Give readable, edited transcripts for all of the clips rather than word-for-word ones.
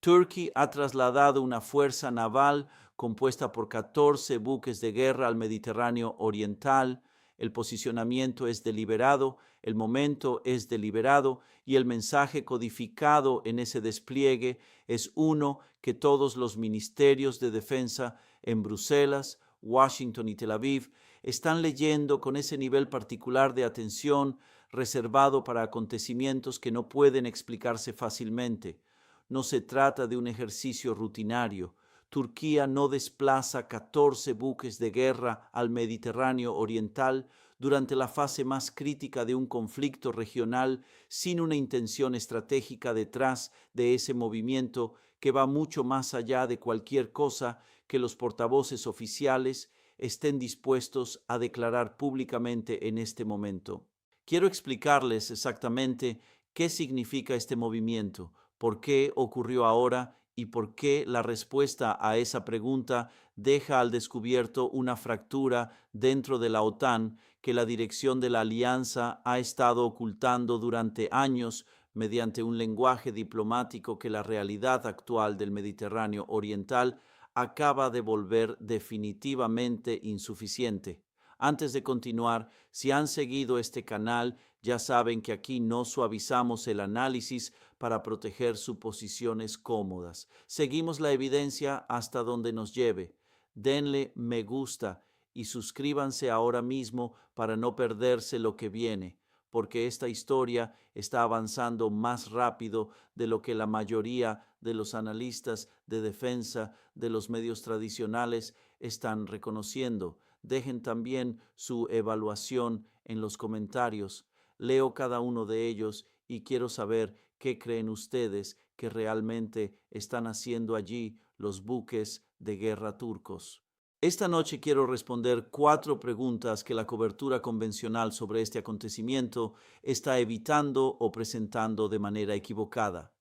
Turquía ha trasladado una fuerza naval compuesta por 14 buques de guerra al Mediterráneo Oriental. El posicionamiento es deliberado, el momento es deliberado y el mensaje codificado en ese despliegue es uno que todos los ministerios de defensa en Bruselas, Washington y Tel Aviv están leyendo con ese nivel particular de atención reservado para acontecimientos que no pueden explicarse fácilmente. No se trata de un ejercicio rutinario. Turquía no desplaza 14 buques de guerra al Mediterráneo Oriental durante la fase más crítica de un conflicto regional sin una intención estratégica detrás de ese movimiento que va mucho más allá de cualquier cosa que los portavoces oficiales estén dispuestos a declarar públicamente en este momento. Quiero explicarles exactamente qué significa este movimiento, por qué ocurrió ahora y por qué la respuesta a esa pregunta deja al descubierto una fractura dentro de la OTAN que la dirección de la alianza ha estado ocultando durante años mediante un lenguaje diplomático que la realidad actual del Mediterráneo Oriental acaba de volver definitivamente insuficiente. Antes de continuar, si han seguido este canal, ya saben que aquí no suavizamos el análisis para proteger suposiciones cómodas. Seguimos la evidencia hasta donde nos lleve. Denle me gusta y suscríbanse ahora mismo para no perderse lo que viene, porque esta historia está avanzando más rápido de lo que la mayoría de los analistas de defensa de los medios tradicionales están reconociendo. Dejen también su evaluación en los comentarios. Leo cada uno de ellos y quiero saber qué creen ustedes que realmente están haciendo allí los buques de guerra turcos. Esta noche quiero responder 4 preguntas que la cobertura convencional sobre este acontecimiento está evitando o presentando de manera equivocada.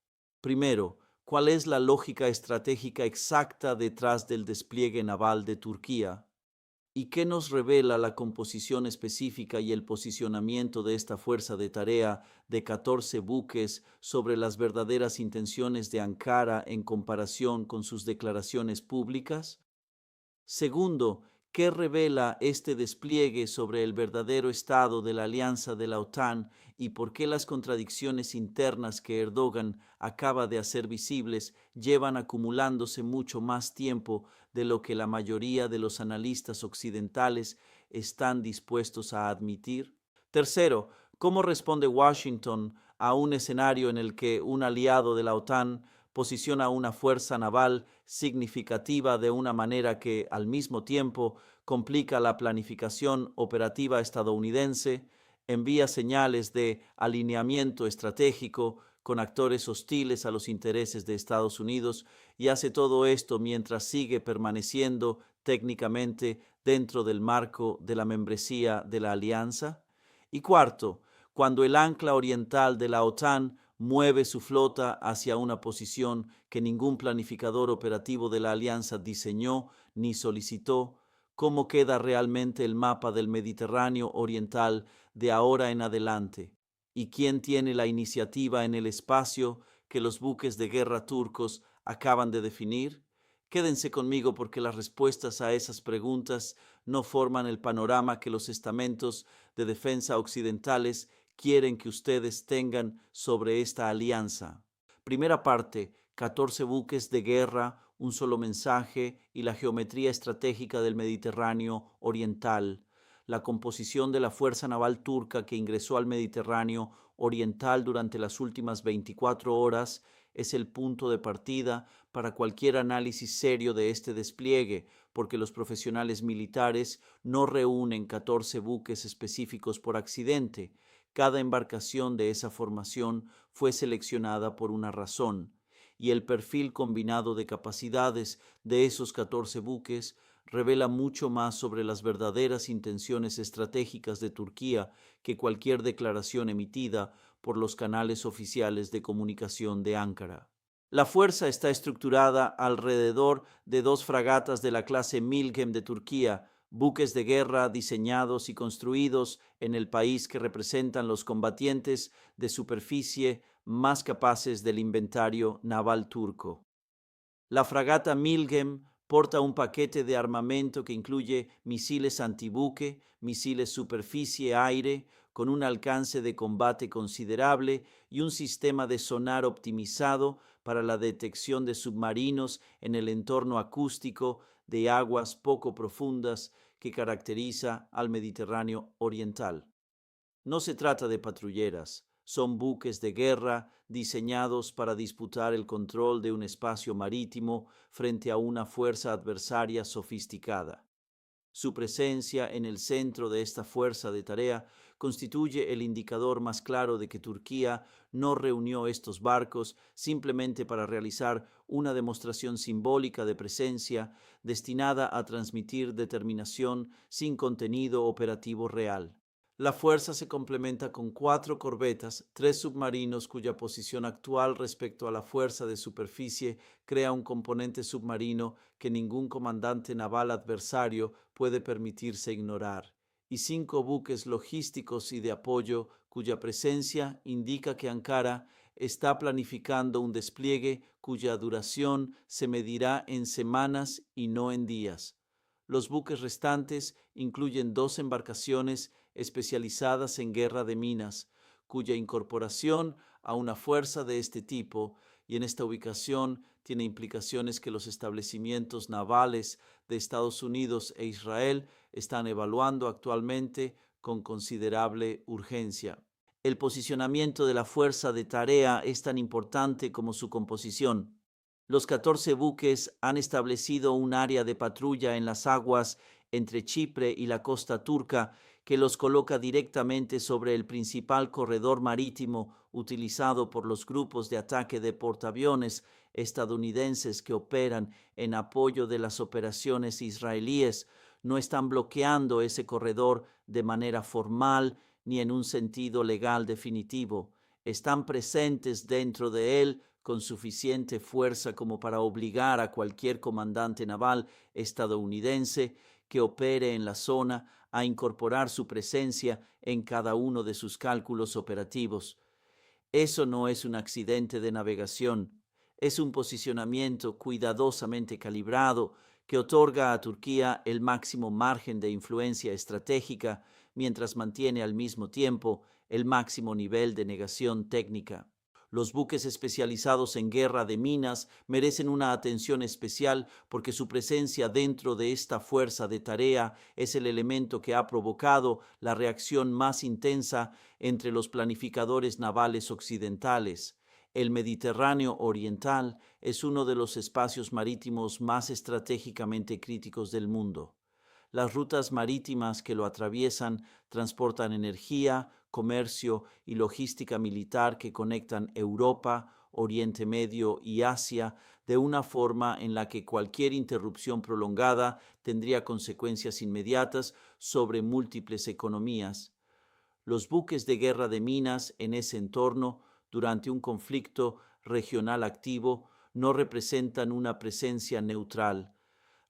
Primero, ¿cuál es la lógica estratégica exacta detrás del despliegue naval de Turquía? ¿Y qué nos revela la composición específica y el posicionamiento de esta fuerza de tarea de 14 buques sobre las verdaderas intenciones de Ankara en comparación con sus declaraciones públicas? Segundo, ¿qué revela este despliegue sobre el verdadero estado de la alianza de la OTAN y por qué las contradicciones internas que Erdogan acaba de hacer visibles llevan acumulándose mucho más tiempo de lo que la mayoría de los analistas occidentales están dispuestos a admitir? Tercero, ¿cómo responde Washington a un escenario en el que un aliado de la OTAN posiciona una fuerza naval significativa de una manera que, al mismo tiempo, complica la planificación operativa estadounidense, envía señales de alineamiento estratégico con actores hostiles a los intereses de Estados Unidos y hace todo esto mientras sigue permaneciendo técnicamente dentro del marco de la membresía de la alianza? Y cuarto, cuando el ancla oriental de la OTAN mueve su flota hacia una posición que ningún planificador operativo de la alianza diseñó ni solicitó, ¿cómo queda realmente el mapa del Mediterráneo Oriental de ahora en adelante? ¿Y quién tiene la iniciativa en el espacio que los buques de guerra turcos acaban de definir? Quédense conmigo porque las respuestas a esas preguntas no forman el panorama que los estamentos de defensa occidentales quieren que ustedes tengan sobre esta alianza. Primera parte, 14 buques de guerra, un solo mensaje y la geometría estratégica del Mediterráneo Oriental. La composición de la fuerza naval turca que ingresó al Mediterráneo Oriental durante las últimas 24 horas es el punto de partida para cualquier análisis serio de este despliegue, porque los profesionales militares no reúnen 14 buques específicos por accidente. Cada embarcación de esa formación fue seleccionada por una razón, y el perfil combinado de capacidades de esos 14 buques revela mucho más sobre las verdaderas intenciones estratégicas de Turquía que cualquier declaración emitida por los canales oficiales de comunicación de Ankara. La fuerza está estructurada alrededor de 2 fragatas de la clase Milgem de Turquía, buques de guerra diseñados y construidos en el país que representan los combatientes de superficie más capaces del inventario naval turco. La fragata Milgem porta un paquete de armamento que incluye misiles antibuque, misiles superficie-aire, con un alcance de combate considerable y un sistema de sonar optimizado para la detección de submarinos en el entorno acústico de aguas poco profundas que caracteriza al Mediterráneo oriental. No se trata de patrulleras, son buques de guerra diseñados para disputar el control de un espacio marítimo frente a una fuerza adversaria sofisticada. Su presencia en el centro de esta fuerza de tarea constituye el indicador más claro de que Turquía no reunió estos barcos simplemente para realizar una demostración simbólica de presencia destinada a transmitir determinación sin contenido operativo real. La fuerza se complementa con 4 corbetas, 3 submarinos cuya posición actual respecto a la fuerza de superficie crea un componente submarino que ningún comandante naval adversario puede permitirse ignorar, y 5 buques logísticos y de apoyo cuya presencia indica que Ankara está planificando un despliegue cuya duración se medirá en semanas y no en días. Los buques restantes incluyen 2 embarcaciones especializadas en guerra de minas, cuya incorporación a una fuerza de este tipo y en esta ubicación tiene implicaciones que los establecimientos navales de Estados Unidos e Israel están evaluando actualmente con considerable urgencia. El posicionamiento de la fuerza de tarea es tan importante como su composición. Los 14 buques han establecido un área de patrulla en las aguas entre Chipre y la costa turca que los coloca directamente sobre el principal corredor marítimo utilizado por los grupos de ataque de portaaviones estadounidenses que operan en apoyo de las operaciones israelíes. No están bloqueando ese corredor de manera formal ni en un sentido legal definitivo. Están presentes dentro de él con suficiente fuerza como para obligar a cualquier comandante naval estadounidense que opere en la zona a incorporar su presencia en cada uno de sus cálculos operativos. Eso no es un accidente de navegación, es un posicionamiento cuidadosamente calibrado que otorga a Turquía el máximo margen de influencia estratégica mientras mantiene al mismo tiempo el máximo nivel de negación técnica. Los buques especializados en guerra de minas merecen una atención especial porque su presencia dentro de esta fuerza de tarea es el elemento que ha provocado la reacción más intensa entre los planificadores navales occidentales. El Mediterráneo oriental es uno de los espacios marítimos más estratégicamente críticos del mundo. Las rutas marítimas que lo atraviesan transportan energía, comercio y logística militar que conectan Europa, Oriente Medio y Asia de una forma en la que cualquier interrupción prolongada tendría consecuencias inmediatas sobre múltiples economías. Los buques de guerra de minas en ese entorno, durante un conflicto regional activo, no representan una presencia neutral,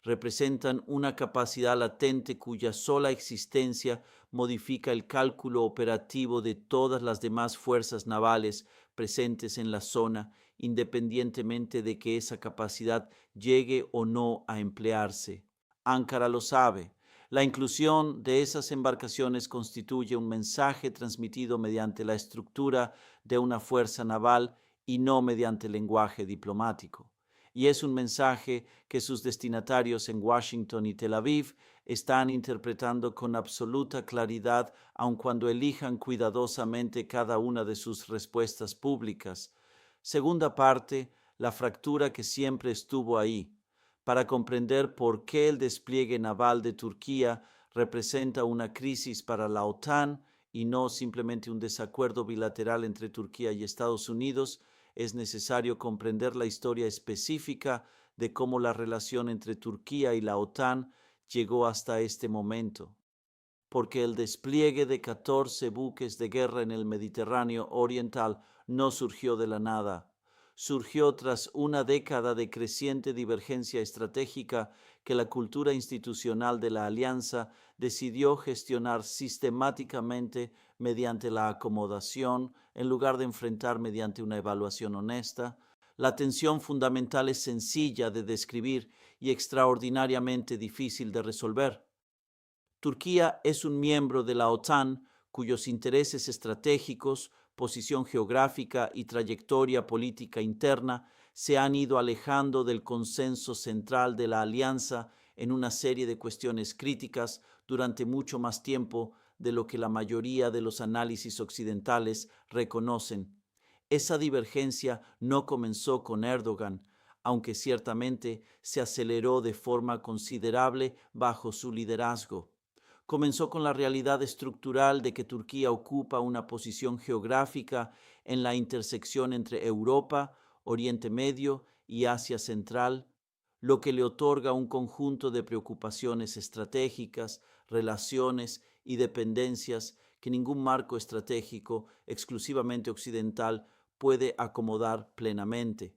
representan una capacidad latente cuya sola existencia modifica el cálculo operativo de todas las demás fuerzas navales presentes en la zona, independientemente de que esa capacidad llegue o no a emplearse. Ankara lo sabe. La inclusión de esas embarcaciones constituye un mensaje transmitido mediante la estructura de una fuerza naval y no mediante lenguaje diplomático. Y es un mensaje que sus destinatarios en Washington y Tel Aviv están interpretando con absoluta claridad, aun cuando elijan cuidadosamente cada una de sus respuestas públicas. Segunda parte, la fractura que siempre estuvo ahí. Para comprender por qué el despliegue naval de Turquía representa una crisis para la OTAN y no simplemente un desacuerdo bilateral entre Turquía y Estados Unidos, es necesario comprender la historia específica de cómo la relación entre Turquía y la OTAN llegó hasta este momento. Porque el despliegue de 14 buques de guerra en el Mediterráneo oriental no surgió de la nada. Surgió tras una década de creciente divergencia estratégica que la cultura institucional de la alianza decidió gestionar sistemáticamente mediante la acomodación en lugar de enfrentar mediante una evaluación honesta. La tensión fundamental es sencilla de describir y extraordinariamente difícil de resolver. Turquía es un miembro de la OTAN cuyos intereses estratégicos, posición geográfica y trayectoria política interna se han ido alejando del consenso central de la alianza en una serie de cuestiones críticas durante mucho más tiempo de lo que la mayoría de los análisis occidentales reconocen. Esa divergencia no comenzó con Erdogan, aunque ciertamente se aceleró de forma considerable bajo su liderazgo. Comenzó con la realidad estructural de que Turquía ocupa una posición geográfica en la intersección entre Europa, Oriente Medio y Asia Central, lo que le otorga un conjunto de preocupaciones estratégicas, relaciones y dependencias que ningún marco estratégico exclusivamente occidental puede acomodar plenamente.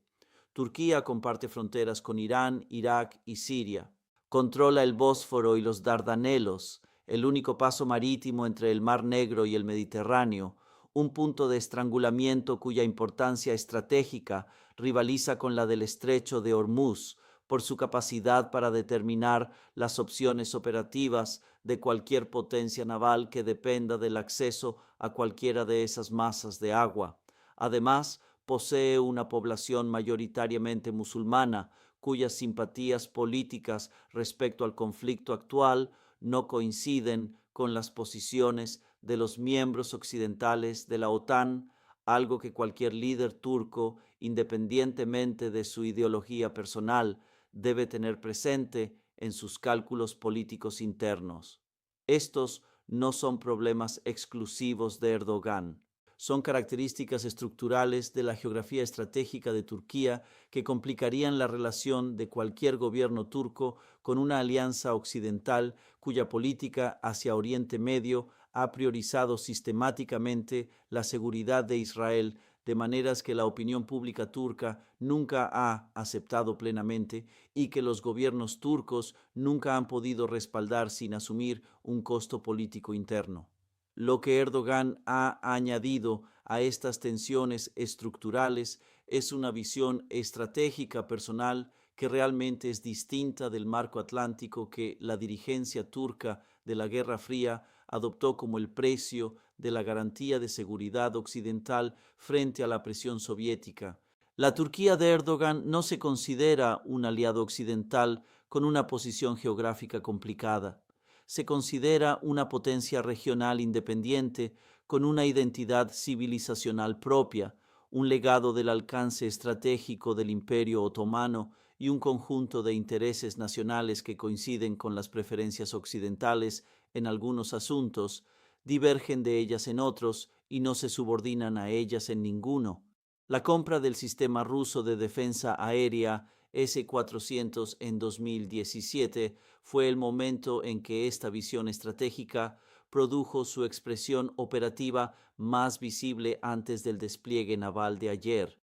Turquía comparte fronteras con Irán, Irak y Siria. Controla el Bósforo y los Dardanelos, el único paso marítimo entre el Mar Negro y el Mediterráneo, un punto de estrangulamiento cuya importancia estratégica rivaliza con la del estrecho de Hormuz por su capacidad para determinar las opciones operativas de cualquier potencia naval que dependa del acceso a cualquiera de esas masas de agua. Además, posee una población mayoritariamente musulmana, cuyas simpatías políticas respecto al conflicto actual no coinciden con las posiciones de los miembros occidentales de la OTAN, algo que cualquier líder turco, independientemente de su ideología personal, debe tener presente en sus cálculos políticos internos. Estos no son problemas exclusivos de Erdogan. Son características estructurales de la geografía estratégica de Turquía que complicarían la relación de cualquier gobierno turco con una alianza occidental cuya política hacia Oriente Medio ha priorizado sistemáticamente la seguridad de Israel de maneras que la opinión pública turca nunca ha aceptado plenamente y que los gobiernos turcos nunca han podido respaldar sin asumir un costo político interno. Lo que Erdogan ha añadido a estas tensiones estructurales es una visión estratégica personal que realmente es distinta del marco atlántico que la dirigencia turca de la Guerra Fría adoptó como el precio de la garantía de seguridad occidental frente a la presión soviética. La Turquía de Erdogan no se considera un aliado occidental con una posición geográfica complicada. Se considera una potencia regional independiente con una identidad civilizacional propia, un legado del alcance estratégico del Imperio Otomano y un conjunto de intereses nacionales que coinciden con las preferencias occidentales en algunos asuntos, divergen de ellas en otros y no se subordinan a ellas en ninguno. La compra del sistema ruso de defensa aérea S-400 en 2017 fue el momento en que esta visión estratégica produjo su expresión operativa más visible antes del despliegue naval de ayer.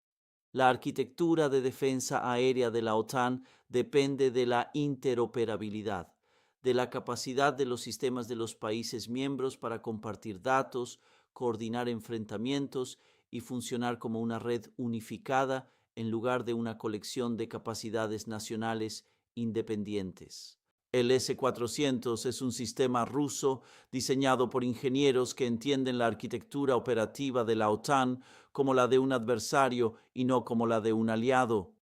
La arquitectura de defensa aérea de la OTAN depende de la interoperabilidad, de la capacidad de los sistemas de los países miembros para compartir datos, coordinar enfrentamientos y funcionar como una red unificada en lugar de una colección de capacidades nacionales independientes. El S-400 es un sistema ruso diseñado por ingenieros que entienden la arquitectura operativa de la OTAN como la de un adversario y no como la de un aliado.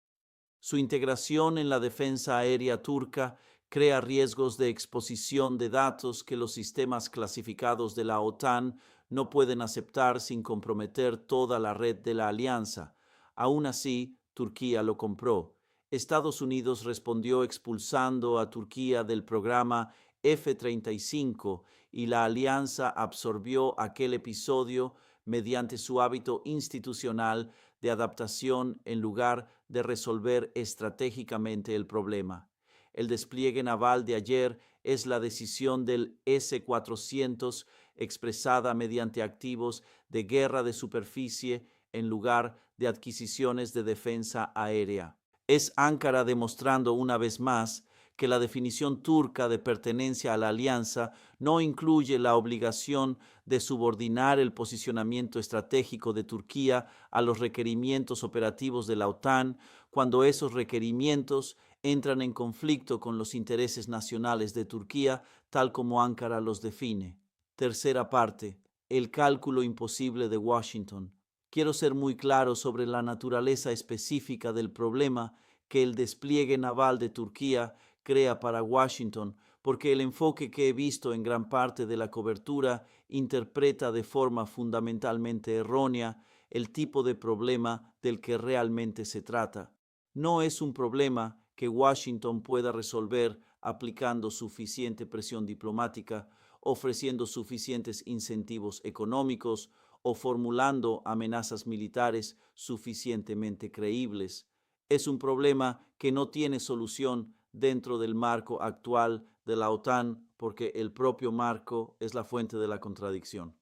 Su integración en la defensa aérea turca crea riesgos de exposición de datos que los sistemas clasificados de la OTAN no pueden aceptar sin comprometer toda la red de la alianza. Aún así, Turquía lo compró. Estados Unidos respondió expulsando a Turquía del programa F-35 y la alianza absorbió aquel episodio mediante su hábito institucional de adaptación en lugar de resolver estratégicamente el problema. El despliegue naval de ayer es la decisión del S-400 expresada mediante activos de guerra de superficie en lugar de adquisiciones de defensa aérea. Es Ankara demostrando una vez más que la definición turca de pertenencia a la alianza no incluye la obligación de subordinar el posicionamiento estratégico de Turquía a los requerimientos operativos de la OTAN cuando esos requerimientos entran en conflicto con los intereses nacionales de Turquía, tal como Ankara los define. Tercera parte, el cálculo imposible de Washington. Quiero ser muy claro sobre la naturaleza específica del problema que el despliegue naval de Turquía crea para Washington, porque el enfoque que he visto en gran parte de la cobertura interpreta de forma fundamentalmente errónea el tipo de problema del que realmente se trata. No es un problema que Washington pueda resolver aplicando suficiente presión diplomática, ofreciendo suficientes incentivos económicos o formulando amenazas militares suficientemente creíbles. Es un problema que no tiene solución dentro del marco actual de la OTAN porque el propio marco es la fuente de la contradicción.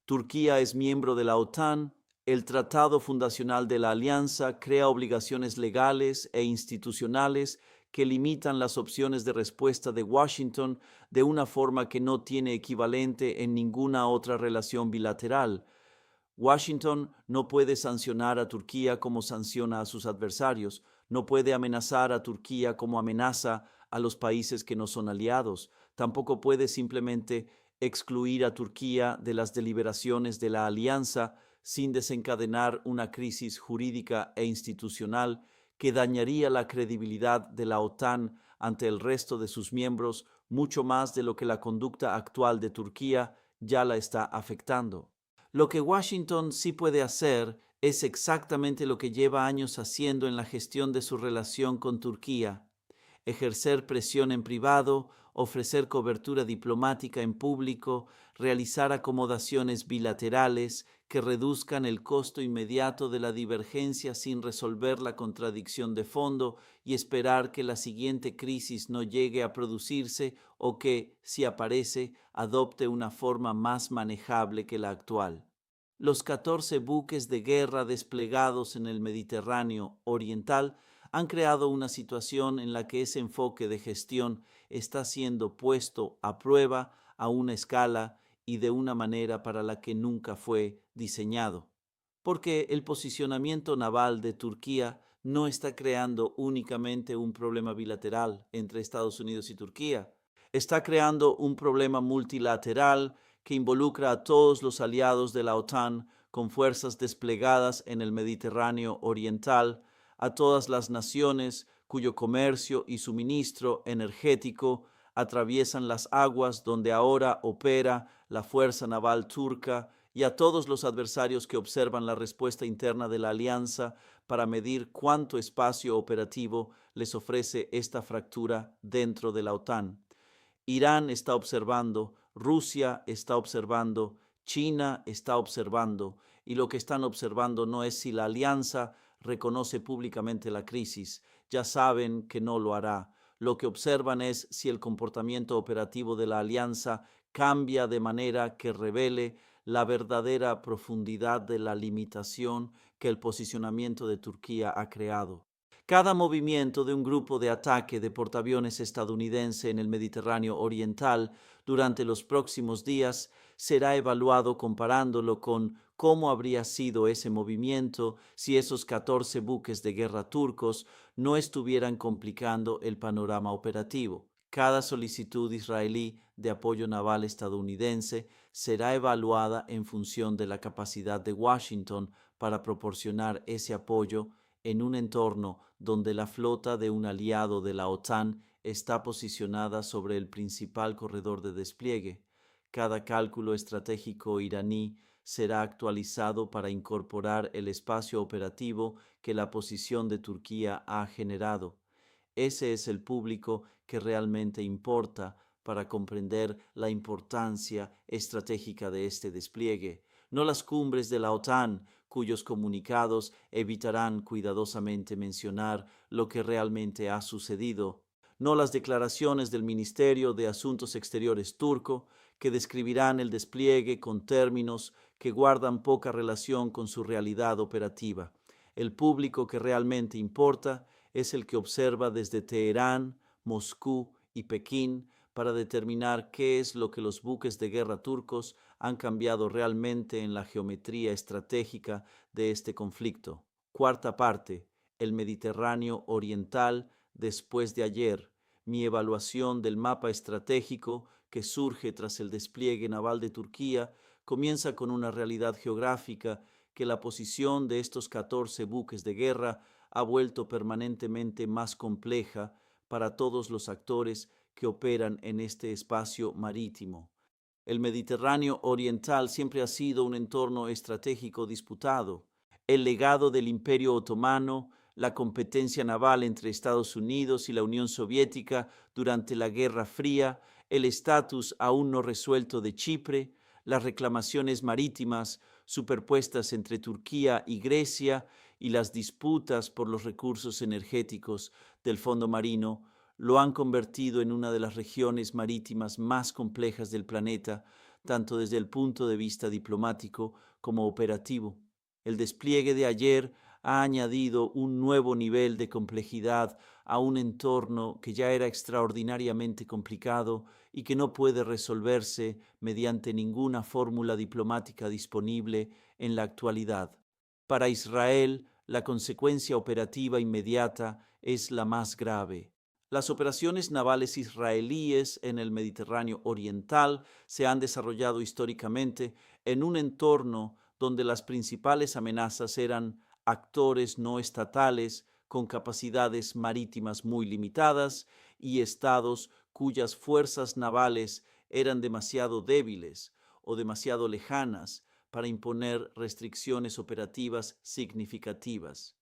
Turquía es miembro de la OTAN. El Tratado Fundacional de la Alianza crea obligaciones legales e institucionales que limitan las opciones de respuesta de Washington de una forma que no tiene equivalente en ninguna otra relación bilateral. Washington no puede sancionar a Turquía como sanciona a sus adversarios, no puede amenazar a Turquía como amenaza a los países que no son aliados, tampoco puede simplemente excluir a Turquía de las deliberaciones de la alianza sin desencadenar una crisis jurídica e institucional que dañaría la credibilidad de la OTAN ante el resto de sus miembros mucho más de lo que la conducta actual de Turquía ya la está afectando. Lo que Washington sí puede hacer es exactamente lo que lleva años haciendo en la gestión de su relación con Turquía: ejercer presión en privado, ofrecer cobertura diplomática en público, realizar acomodaciones bilaterales que reduzcan el costo inmediato de la divergencia sin resolver la contradicción de fondo y esperar que la siguiente crisis no llegue a producirse o que, si aparece, adopte una forma más manejable que la actual. Los 14 buques de guerra desplegados en el Mediterráneo oriental han creado una situación en la que ese enfoque de gestión está siendo puesto a prueba a una escala y de una manera para la que nunca fue diseñado. Porque el posicionamiento naval de Turquía no está creando únicamente un problema bilateral entre Estados Unidos y Turquía, está creando un problema multilateral que involucra a todos los aliados de la OTAN con fuerzas desplegadas en el Mediterráneo oriental, a todas las naciones cuyo comercio y suministro energético atraviesan las aguas donde ahora opera la Fuerza Naval Turca y a todos los adversarios que observan la respuesta interna de la alianza para medir cuánto espacio operativo les ofrece esta fractura dentro de la OTAN. Irán está observando, Rusia está observando, China está observando, y lo que están observando no es si la alianza reconoce públicamente la crisis. Ya saben que no lo hará. Lo que observan es si el comportamiento operativo de la alianza cambia de manera que revele la verdadera profundidad de la limitación que el posicionamiento de Turquía ha creado. Cada movimiento de un grupo de ataque de portaaviones estadounidense en el Mediterráneo Oriental durante los próximos días será evaluado comparándolo con cómo habría sido ese movimiento si esos 14 buques de guerra turcos no estuvieran complicando el panorama operativo. Cada solicitud israelí de apoyo naval estadounidense será evaluada en función de la capacidad de Washington para proporcionar ese apoyo en un entorno donde la flota de un aliado de la OTAN está posicionada sobre el principal corredor de despliegue. Cada cálculo estratégico iraní será actualizado para incorporar el espacio operativo que la posición de Turquía ha generado. Ese es el público que realmente importa para comprender la importancia estratégica de este despliegue, no las cumbres de la OTAN, cuyos comunicados evitarán cuidadosamente mencionar lo que realmente ha sucedido, no las declaraciones del Ministerio de Asuntos Exteriores turco, que describirán el despliegue con términos que guardan poca relación con su realidad operativa. El público que realmente importa es el que observa desde Teherán, Moscú y Pekín para determinar qué es lo que los buques de guerra turcos han cambiado realmente en la geometría estratégica de este conflicto. Cuarta parte, el Mediterráneo Oriental después de ayer, mi evaluación del mapa estratégico que surge tras el despliegue naval de Turquía comienza con una realidad geográfica que la posición de estos 14 buques de guerra ha vuelto permanentemente más compleja para todos los actores que operan en este espacio marítimo. El Mediterráneo Oriental siempre ha sido un entorno estratégico disputado. El legado del Imperio Otomano, la competencia naval entre Estados Unidos y la Unión Soviética durante la Guerra Fría, el estatus aún no resuelto de Chipre, las reclamaciones marítimas superpuestas entre Turquía y Grecia y las disputas por los recursos energéticos del fondo marino lo han convertido en una de las regiones marítimas más complejas del planeta, tanto desde el punto de vista diplomático como operativo. El despliegue de ayer ha añadido un nuevo nivel de complejidad a un entorno que ya era extraordinariamente complicado y que no puede resolverse mediante ninguna fórmula diplomática disponible en la actualidad. Para Israel, la consecuencia operativa inmediata es la más grave. Las operaciones navales israelíes en el Mediterráneo Oriental se han desarrollado históricamente en un entorno donde las principales amenazas eran actores no estatales con capacidades marítimas muy limitadas y estados cuyas fuerzas navales eran demasiado débiles o demasiado lejanas para imponer restricciones operativas significativas.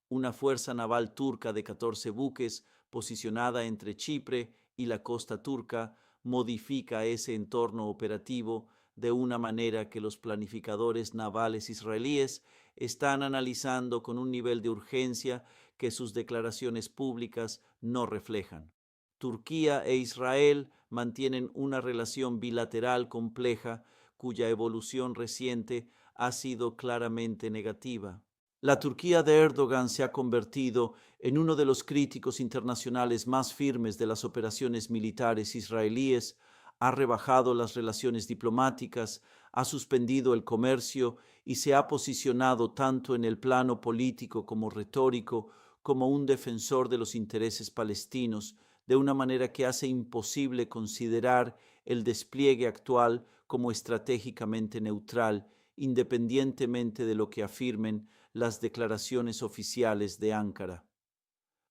Una fuerza naval turca de 14 buques posicionada entre Chipre y la costa turca modifica ese entorno operativo de una manera que los planificadores navales israelíes están analizando con un nivel de urgencia que sus declaraciones públicas no reflejan. Turquía e Israel mantienen una relación bilateral compleja cuya evolución reciente ha sido claramente negativa. La Turquía de Erdogan se ha convertido en uno de los críticos internacionales más firmes de las operaciones militares israelíes, ha rebajado las relaciones diplomáticas, ha suspendido el comercio y se ha posicionado tanto en el plano político como retórico como un defensor de los intereses palestinos, de una manera que hace imposible considerar el despliegue actual como estratégicamente neutral, independientemente de lo que afirmen las declaraciones oficiales de Ankara.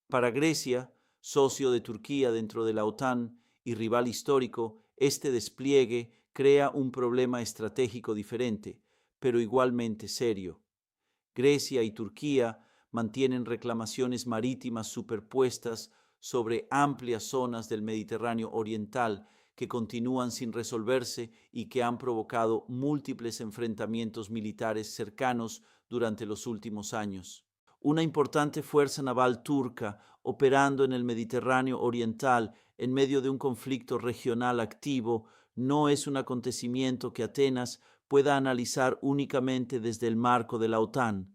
Para Grecia, socio de Turquía dentro de la OTAN y rival histórico, este despliegue crea un problema estratégico diferente, pero igualmente serio. Grecia y Turquía mantienen reclamaciones marítimas superpuestas sobre amplias zonas del Mediterráneo Oriental que continúan sin resolverse y que han provocado múltiples enfrentamientos militares cercanos durante los últimos años. Una importante fuerza naval turca operando en el Mediterráneo Oriental en medio de un conflicto regional activo no es un acontecimiento que Atenas pueda analizar únicamente desde el marco de la OTAN.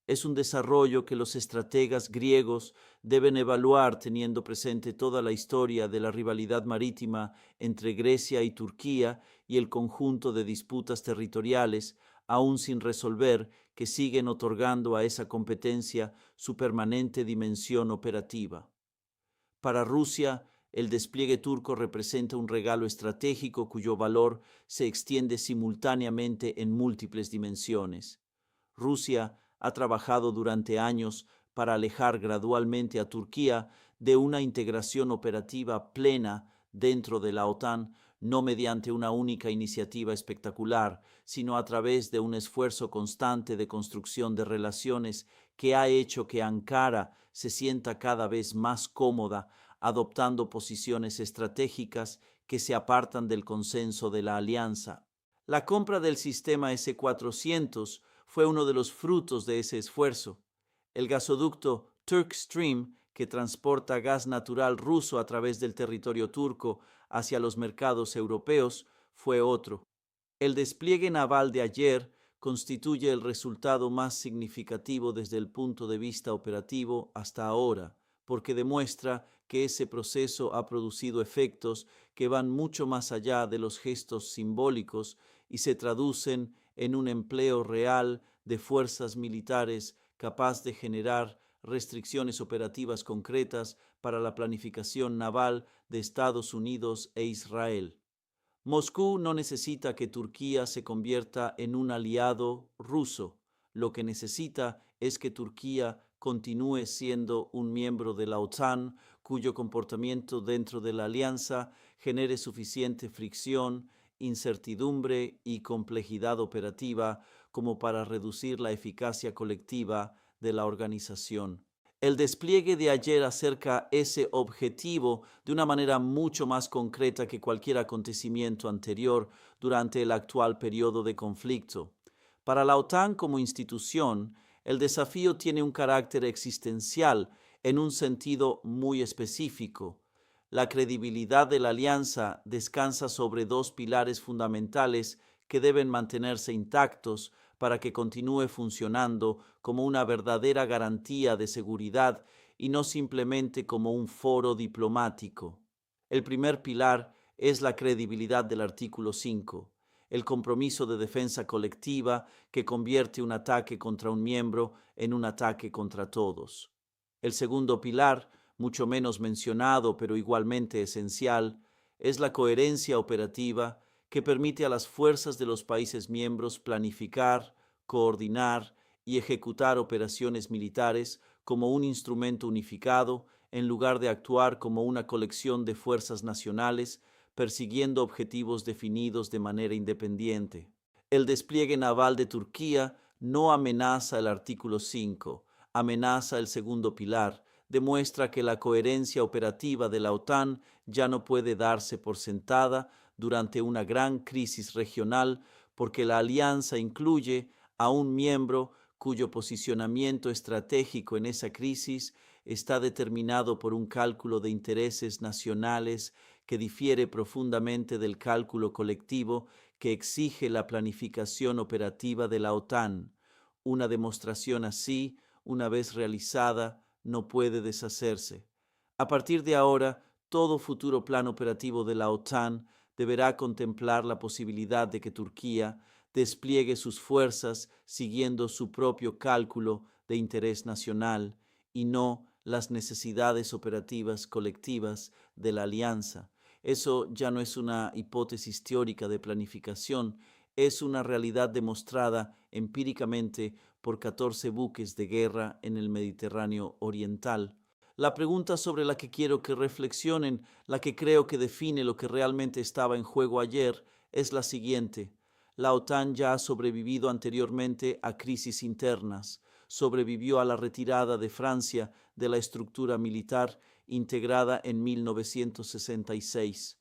Es un desarrollo que los estrategas griegos deben evaluar teniendo presente toda la historia de la rivalidad marítima entre Grecia y Turquía y el conjunto de disputas territoriales, aún sin resolver, que siguen otorgando a esa competencia su permanente dimensión operativa. Para Rusia, el despliegue turco representa un regalo estratégico cuyo valor se extiende simultáneamente en múltiples dimensiones. Rusia ha trabajado durante años para alejar gradualmente a Turquía de una integración operativa plena dentro de la OTAN, no mediante una única iniciativa espectacular, sino a través de un esfuerzo constante de construcción de relaciones que ha hecho que Ankara se sienta cada vez más cómoda, adoptando posiciones estratégicas que se apartan del consenso de la alianza. La compra del sistema S-400 fue uno de los frutos de ese esfuerzo. El gasoducto Turk Stream, que transporta gas natural ruso a través del territorio turco hacia los mercados europeos, fue otro. El despliegue naval de ayer constituye el resultado más significativo desde el punto de vista operativo hasta ahora, porque demuestra que ese proceso ha producido efectos que van mucho más allá de los gestos simbólicos y se traducen en un empleo real de fuerzas militares capaz de generar restricciones operativas concretas para la planificación naval de Estados Unidos e Israel. Moscú no necesita que Turquía se convierta en un aliado ruso. Lo que necesita es que Turquía continúe siendo un miembro de la OTAN, cuyo comportamiento dentro de la alianza genere suficiente fricción, incertidumbre y complejidad operativa como para reducir la eficacia colectiva de la organización. El despliegue de ayer acerca ese objetivo de una manera mucho más concreta que cualquier acontecimiento anterior durante el actual periodo de conflicto. Para la OTAN como institución, el desafío tiene un carácter existencial en un sentido muy específico. La credibilidad de la alianza descansa sobre dos pilares fundamentales que deben mantenerse intactos para que continúe funcionando como una verdadera garantía de seguridad y no simplemente como un foro diplomático. El primer pilar es la credibilidad del artículo 5, el compromiso de defensa colectiva que convierte un ataque contra un miembro en un ataque contra todos. El segundo pilar, mucho menos mencionado pero igualmente esencial, es la coherencia operativa que permite a las fuerzas de los países miembros planificar, coordinar y ejecutar operaciones militares como un instrumento unificado en lugar de actuar como una colección de fuerzas nacionales persiguiendo objetivos definidos de manera independiente. El despliegue naval de Turquía no amenaza el artículo 5, amenaza el segundo pilar, demuestra que la coherencia operativa de la OTAN ya no puede darse por sentada durante una gran crisis regional porque la alianza incluye a un miembro cuyo posicionamiento estratégico en esa crisis está determinado por un cálculo de intereses nacionales que difiere profundamente del cálculo colectivo que exige la planificación operativa de la OTAN. Una demostración así, una vez realizada, no puede deshacerse. A partir de ahora, todo futuro plan operativo de la OTAN deberá contemplar la posibilidad de que Turquía despliegue sus fuerzas siguiendo su propio cálculo de interés nacional y no las necesidades operativas colectivas de la alianza. Eso ya no es una hipótesis teórica de planificación, es una realidad demostrada empíricamente por 14 buques de guerra en el Mediterráneo Oriental. La pregunta sobre la que quiero que reflexionen, la que creo que define lo que realmente estaba en juego ayer, es la siguiente. La OTAN ya ha sobrevivido anteriormente a crisis internas, sobrevivió a la retirada de Francia de la estructura militar integrada en 1966.